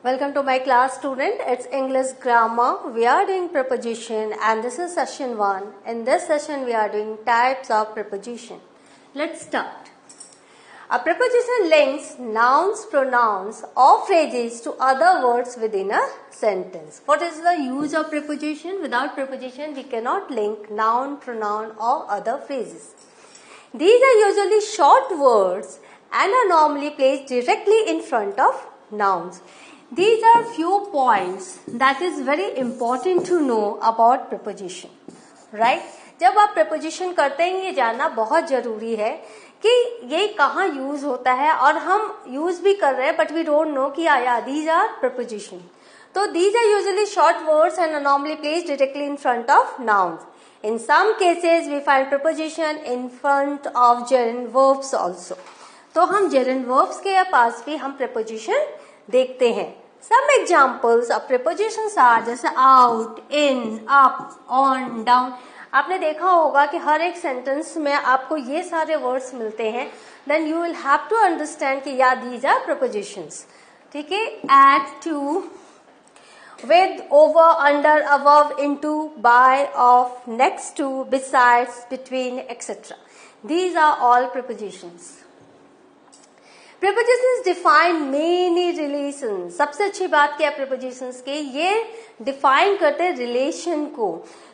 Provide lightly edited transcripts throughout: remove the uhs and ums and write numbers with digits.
Welcome to my class, student. It's English grammar. We are doing preposition and this is session 1. In this session we are doing types of preposition. Let's start. A preposition links nouns, pronouns or phrases to other words within a sentence. What is the use of preposition? Without preposition we cannot link noun, pronoun or other phrases. These are usually short words and are normally placed directly in front of nouns. These are few points that is very important to know about preposition, right? जब आप preposition करते हैं ये जानना बहुत जरूरी है कि ये कहाँ यूज होता है और हम यूज भी कर रहे हैं but we don't know कि आया these are preposition. तो these are usually short words and are normally placed directly in front of nouns. In some cases we find preposition in front of gerund verbs also. तो हम gerund verbs के पास भी हम preposition देखते हैं. Some examples of prepositions are जैसे out, in, up, on, down. आपने देखा होगा कि हर एक सेंटेंस में आपको ये सारे वर्ड्स मिलते हैं. Then you will have to understand कि yeah these are prepositions. ठीक है? At, to, with, over, under, above, into, by, of, next to, besides, between, etc. These are all prepositions. Prepositions define many relations. सबसे अच्छी बात क्या है prepositions के, ये define करते हैं relation को.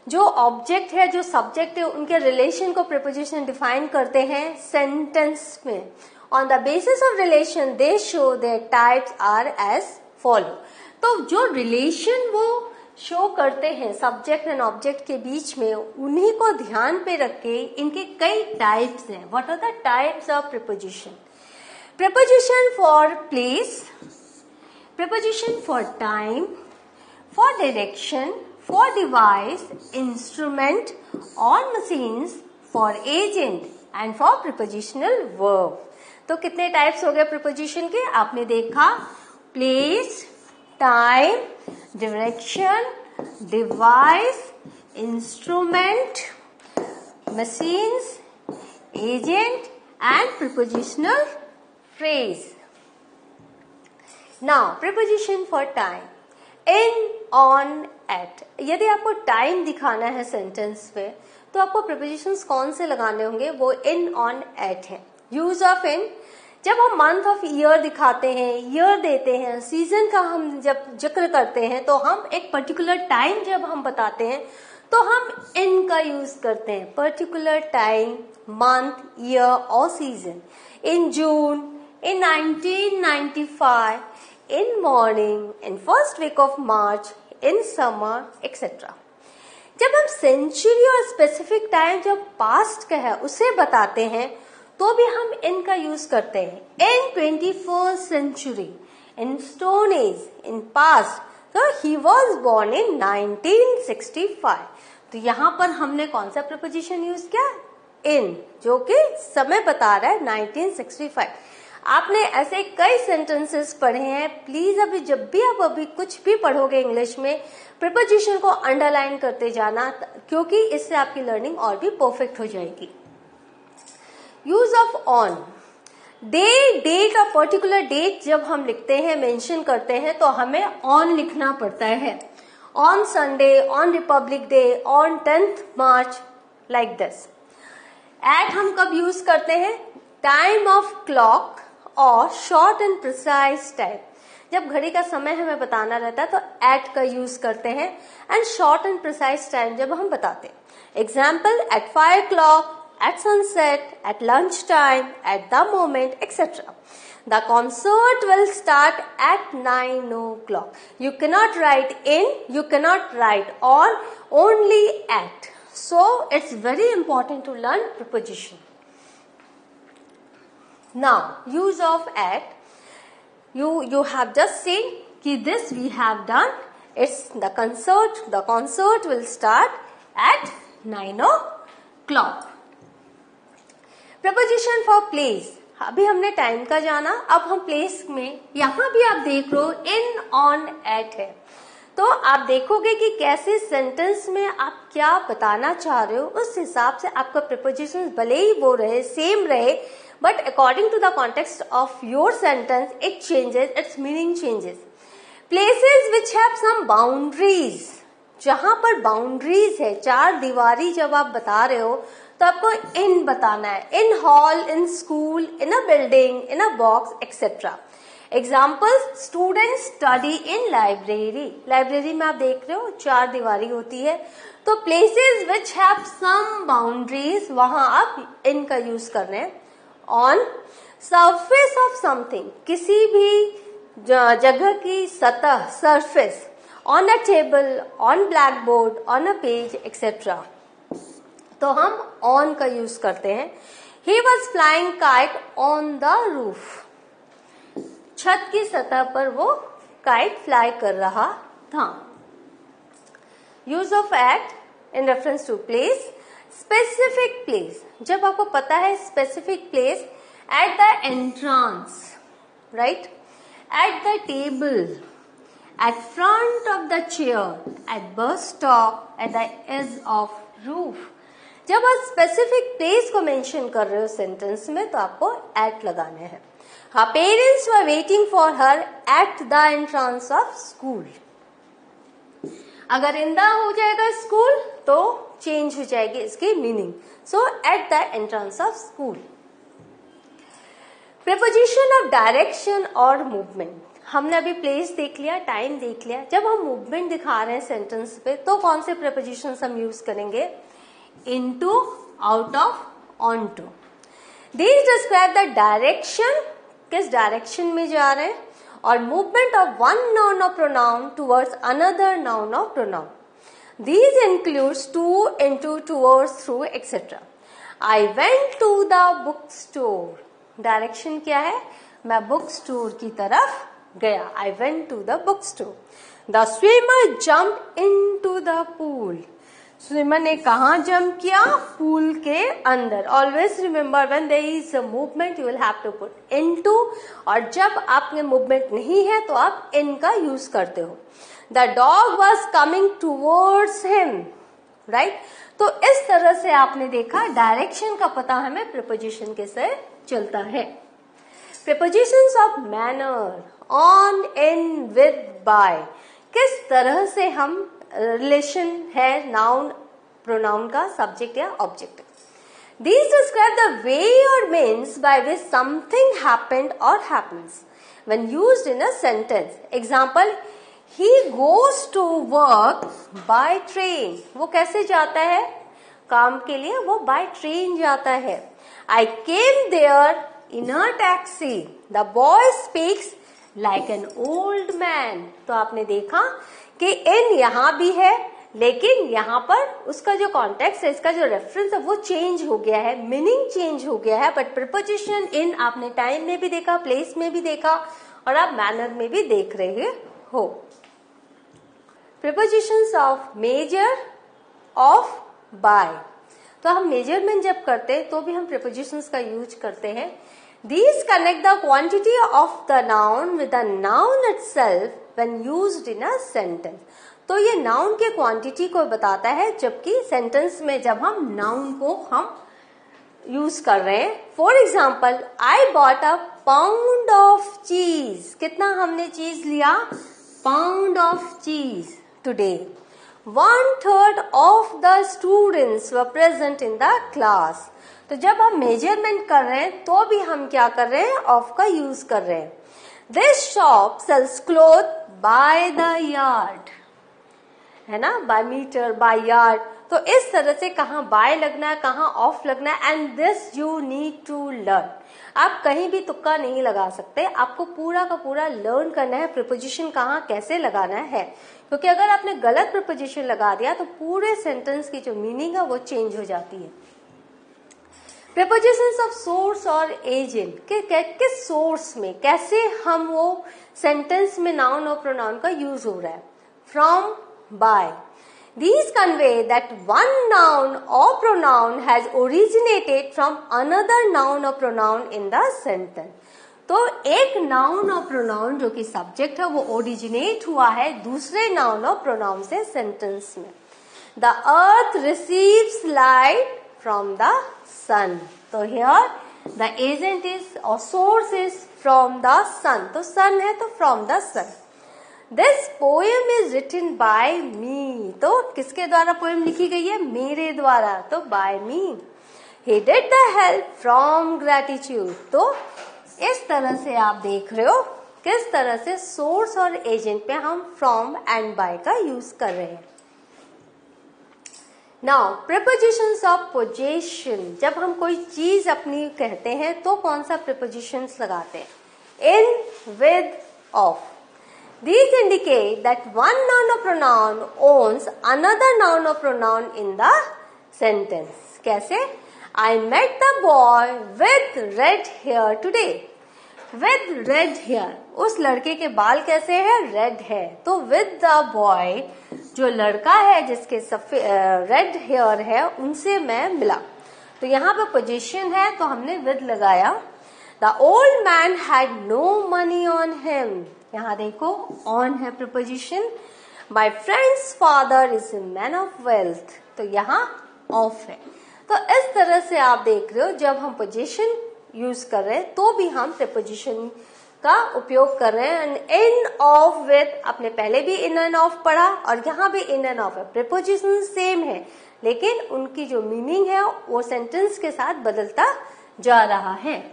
जो object है, जो subject है, उनके relation को preposition define करते हैं sentence में. On the basis of relation, they show their types are as follow. तो जो relation वो show करते हैं subject and object के बीच में, उन्हीं को ध्यान पे रख के इनके कई types हैं. What are the types of preposition? Preposition for place, preposition for time, for direction, for device, instrument, on machines, for agent and for prepositional verb. तो कितने types हो गए preposition के? आपने देखा place, time, direction, device, instrument, machines, agent and prepositional phrase. Now, preposition for time. In, on, at. यदि आपको time दिखाना है sentence पे, तो आपको prepositions कौन से लगाने होंगे? वो in, on, at हैं. Use of in. जब हम month of year दिखाते हैं, year देते हैं, season का हम जब जिक्र करते हैं, तो हम एक particular time जब हम बताते हैं, तो हम in का use करते हैं. Particular time, month, year और season. In June, in 1995, in morning, in first week of March, in summer, etc. जब हम century और specific time जब past का है उसे बताते हैं तो भी हम in का use करते हैं. In 21st century, in stone age, in past, so he was born in 1965. तो यहाँ पर हमने कौन सा preposition use किया? In, जो कि समय बता रहा है 1965. आपने ऐसे कई सेंटेंसेस पढ़े हैं. प्लीज अभी जब भी आप अभी कुछ भी पढ़ोगे इंग्लिश में, प्रीपोजिशन को अंडरलाइन करते जाना, क्योंकि इससे आपकी लर्निंग और भी परफेक्ट हो जाएगी. Use of on. डेट और पर्टिकुलर डेट जब हम लिखते हैं, मेंशन करते हैं, तो हमें ऑन लिखना पड़ता है. On Sunday, on Republic Day, on 10th March, like this. At हम कब यूज करते हैं? टाइम ऑफ क्लॉक और शॉर्ट एंड प्रिसाइज टाइम. जब घड़ी का समय हमें बताना रहता है तो एट का यूज करते हैं. And short and precise time जब हम बताते हैं. Example, at 5 o'clock, at sunset, at lunch time, at the moment, etcetera. The concert will start at 9 o'clock. You cannot write in, you cannot write on, only at. So it's very important to learn preposition. Now, use of at. You have just seen कि this we have done. It's the concert. The concert will start at 9 o'clock. Preposition for place. अभी हमने time का जाना, अब हम place में, यहाँ भी आप देख लो इन, ऑन, एट है. तो आप देखोगे कि कैसे सेंटेंस में आप क्या बताना चाह रहे हो, उस हिसाब से आपका प्रीपोजिशन भले ही वो रहे, सेम रहे, but according to the context of your sentence it changes, its meaning changes. Places which have some boundaries, जहां पर बाउंड्रीज है, चार दीवारी जब आप बता रहे हो तो आपको इन बताना है, in hall, in school, in a building, in a box etcetera. Examples, student study in library, library में आप देख रहे हो चार दीवारी होती है, तो places which have some boundaries, वहां आप इन का यूज कर रहे हैं। ऑन सरफेस ऑफ समथिंग, किसी भी जगह की सतह, surface, on a table, on black board, on a page etcetera, तो हम ऑन का यूज करते हैं। He was flying kite on the roof, छत की सतह पर वो काइट फ्लाई कर रहा था। Use of at in reference to place, specific place, जब आपको पता है specific place, at the entrance, right, at the table, at front of the chair, at bus stop, at the edge of roof. जब आप specific place को mention कर रहे हो सेंटेंस में तो आपको एट लगाने हैं। Her parents were waiting for her at the entrance of school. अगर इन द हो जाएगा स्कूल तो चेंज हो जाएगी इसकी meaning, so at the entrance of school. Preposition of direction और मूवमेंट, हमने अभी प्लेस देख लिया, टाइम देख लिया। जब हम मूवमेंट दिखा रहे हैं सेंटेंस पे तो कौन से प्रीपोजिशन हम यूज करेंगे? Into, out of, on to. These describe the direction, किस डायरेक्शन में जा रहे हैं, और मूवमेंट ऑफ वन नाउन और प्रोनाउन टुवर्ड्स अनदर नाउन और pronoun. These includes to, into, towards, through etcetera. I went to the book store, direction क्या है? मैं बुक स्टोर की तरफ गया, I went to the book store. The swimmer jump into the pool, swimmer ने कहां jump किया? Pool के अंदर। Always remember when there is a movement you will have to put into, और जब आपके मूवमेंट नहीं है तो आप इन का यूज करते हो। The dog was coming towards him, right. तो इस तरह से आपने देखा डायरेक्शन का पता हमें प्रीपोजिशन के से चलता है। Prepositions of manner, on, in, with, by, किस तरह से हम रिलेशन है नाउन प्रोनाउन का, सब्जेक्ट या object. These describe the way or means by which something happened or happens when used in a sentence. Example, he goes to work by train. वो कैसे जाता है काम के लिए? वो by train जाता है। I came there in a taxi. The boy speaks like an old man. तो आपने देखा कि इन यहां भी है, लेकिन यहां पर उसका जो कॉन्टेक्स्ट है, इसका जो रेफरेंस है वो चेंज हो गया है, मीनिंग चेंज हो गया है। बट प्रीपोजिशन इन आपने टाइम में भी देखा, प्लेस में भी देखा, और आप मैनर में भी देख रहे हो। Prepositions of measure, of, by, तो हम मेजरमेंट जब करते हैं तो भी हम प्रीपोजिशंस का यूज करते हैं। These connect the quantity of the noun with the noun itself when used in a sentence. तो ये नाउन के क्वांटिटी को बताता है, जबकि सेंटेंस में जब हम नाउन को हम यूज कर रहे हैं। For example, I bought a pound of चीज, कितना हमने चीज लिया? पाउंड ऑफ चीज today. 1/3 of the students were present in the class. तो जब हम मेजरमेंट कर रहे हैं तो भी हम क्या कर रहे हैं? ऑफ का यूज कर रहे हैं। This shop sells cloth by the yard, है ना, बाय मीटर, बाय यार्ड। तो इस तरह से कहाँ बाय लगना है, कहाँ ऑफ लगना है, and this you need to learn. आप कहीं भी तुक्का नहीं लगा सकते, आपको पूरा का पूरा लर्न करना है प्रीपोजिशन कहाँ कैसे लगाना है, क्योंकि अगर आपने गलत प्रीपोजिशन लगा दिया तो पूरे सेंटेंस की जो मीनिंग है वो चेंज हो जाती है। प्रीपोजिशंस ऑफ सोर्स और एजेंट, किस सोर्स में कैसे हम वो सेंटेंस में नाउन और प्रोनाउन का यूज हो रहा है। From, by, these convey that one noun or pronoun has originated from another noun or pronoun in the sentence. तो एक नाउन और प्रोनाउन जो कि सब्जेक्ट है वो ओरिजिनेट हुआ है दूसरे नाउन और प्रोनाउन से सेंटेंस में। The earth receives light from the sun. तो here the agent is or source is from the sun. तो sun है तो from the sun. This poem is written by me, तो किसके द्वारा पोएम लिखी गई है? मेरे द्वारा, तो by me. He did the help from gratitude, तो इस तरह से आप देख रहे हो किस तरह से सोर्स और एजेंट पे हम फ्रॉम एंड बाय का यूज कर रहे हैं। नाउ प्रीपोजिशंस ऑफ पोजेशन, जब हम कोई चीज अपनी कहते हैं तो कौन सा प्रीपोजिशंस लगाते हैं? In, with, of. These indicate that one noun or pronoun owns another noun or pronoun in the sentence. कैसे? I met the boy with red hair today. With red hair, उस लड़के के बाल कैसे हैं? रेड है। तो with the boy, जो लड़का है जिसके रेड हेयर है, उनसे मैं मिला। तो यहाँ पे पोजीशन है तो हमने with लगाया। The old man had no money on him. यहाँ देखो on है preposition. My friend's father is a man of wealth. तो यहाँ of है। तो इस तरह से आप देख रहे हो जब हम पोजीशन यूज कर रहे हैं तो भी हम preposition का उपयोग कर रहे हैं। इन, ऑफ, विद, आपने पहले भी इन एंड ऑफ पढ़ा और यहाँ भी इन एंड ऑफ है। preposition सेम है लेकिन उनकी जो मीनिंग है वो सेंटेंस के साथ बदलता जा रहा है।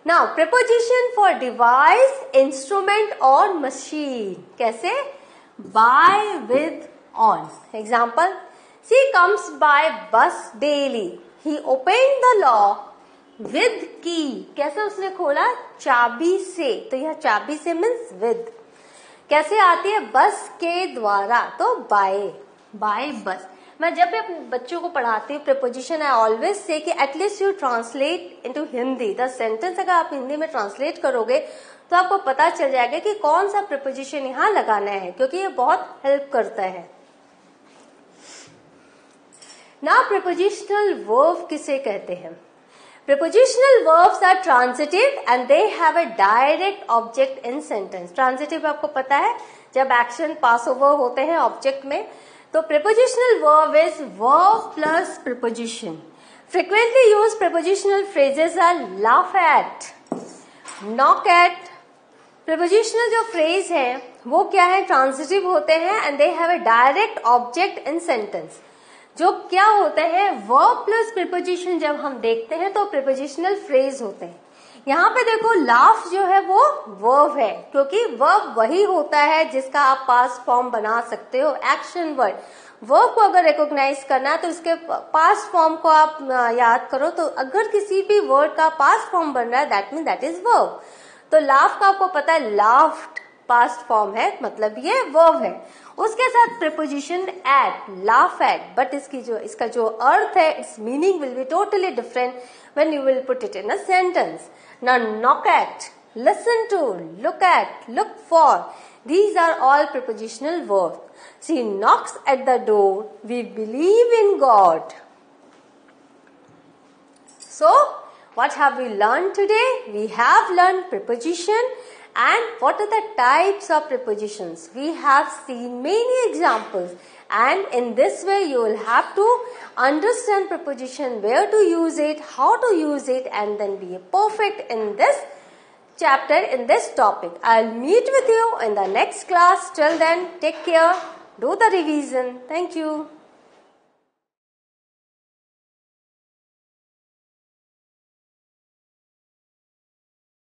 Now preposition for device, instrument और machine, कैसे? by, with, on. Example, she comes by bus daily. He opened the lock with key. कैसे उसने खोला? चाबी से। तो यह चाबी से मीन्स with। कैसे आती है? बस के द्वारा, तो by बस। मैं जब भी अपने बच्चों को पढ़ाती हूँ प्रीपोजिशन, आई ऑलवेज से कि at least you translate into Hindi the sentence. अगर आप हिंदी में ट्रांसलेट करोगे तो आपको पता चल जाएगा कि कौन सा प्रीपोजिशन यहाँ लगाना है, क्योंकि ये बहुत हेल्प करता है। नाउ प्रीपोजिशनल वर्ब किसे कहते हैं? Prepositional verbs are transitive and they have a direct object in sentence. Transitive आपको पता है जब एक्शन पास ओवर होते हैं ऑब्जेक्ट में। तो prepositional verb is verb plus preposition. Frequently used prepositional phrases are laugh at, knock at. Prepositional जो phrase है वो क्या है? Transitive होते हैं and they have a direct object in sentence. जो क्या होते हैं? verb plus preposition जब हम देखते हैं तो prepositional phrase होते हैं। यहाँ पे देखो लाफ जो है वो वर्ब है, क्योंकि वर्ब वही होता है जिसका आप पास्ट फॉर्म बना सकते हो। एक्शन वर्ड, वर्ब को अगर रिकॉग्नाइज करना है तो इसके पास्ट फॉर्म को आप याद करो। तो अगर किसी भी वर्ड का पास्ट फॉर्म बन रहा है that mean that is verb. तो लाफ का आपको पता है लाफ्ड पास्ट फॉर्म है, मतलब ये वर्ब है। उसके साथ preposition at, laugh at, but इसका जो अर्थ है, its meaning will be totally different when you will put it in a sentence. Now knock at, listen to, look at, look for, these are all prepositional verbs. She knocks at the door, we believe in God. So what have we learned today? We have learned preposition and what are the types of prepositions. We have seen many examples and in this way you will have to understand preposition, where to use it, how to use it, and then be perfect in this chapter, in this topic. I'll meet with you in the next class. Till then, take care, do the revision. Thank you.